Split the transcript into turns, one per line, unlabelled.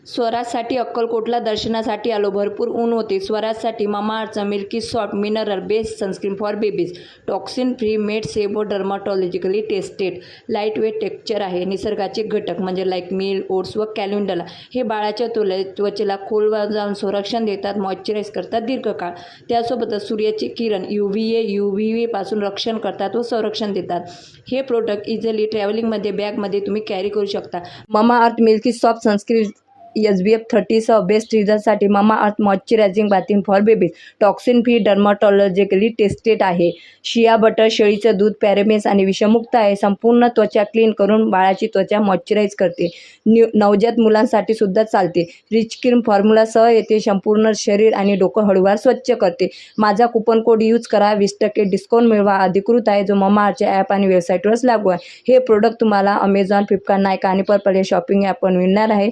स्वराजसाठी अक्कलकोटला दर्शनासाठी आलो. भरपूर ऊन होते. स्वराजसाठी मामाअर्थचा milky soft mineral based sunscreen for babies. Toxin free made safe dermatologically tested. Lightweight texture आहे. निसर्गाचे घटक म्हणजे लाईक मिल्क, ओट्स व कॅल्युंडला हे बाळाच्या त्वचेला खोलवर जाऊन संरक्षण देतात, मॉइश्चराईज करतात दीर्घकाळ. त्यासोबतच सूर्याचे किरण UVA पासून रक्षण करतात व संरक्षण देतात. हे प्रोडक्ट इझिली ट्रॅव्हलिंगमध्ये बॅगमध्ये तुम्ही कॅरी करू शकता. Mamaearth milky soft sunscreen SPF 30 सह बेस्ट रिझल्टसाठी Mamaearth moisturising bathing for babies. Toxin free dermatologically tested आहे. शिया बटर, शेळीचं दूध, पॅराबेन्स आणि विषमुक्त आहे. संपूर्ण त्वचा क्लीन करून बाळाची त्वचा मॉइश्चराईज करते. नवजात मुलांसाठी सुद्धा चालते. रिच क्रीम फॉर्म्युलासह येते. संपूर्ण शरीर आणि डोकं हळूवार स्वच्छ करते. माझा कुपन कोड यूज करा. 20% डिस्काउंट मिळवा. अधिकृत आहे जो मामाअर्थच्या ॲप आणि वेबसाईटवरच लागू आहे. हे प्रोडक्ट तुम्हाला अमेझॉन, फ्लिपकार्ट, नायका आणि पर्पल या शॉपिंग ॲपवर मिळणार आहे.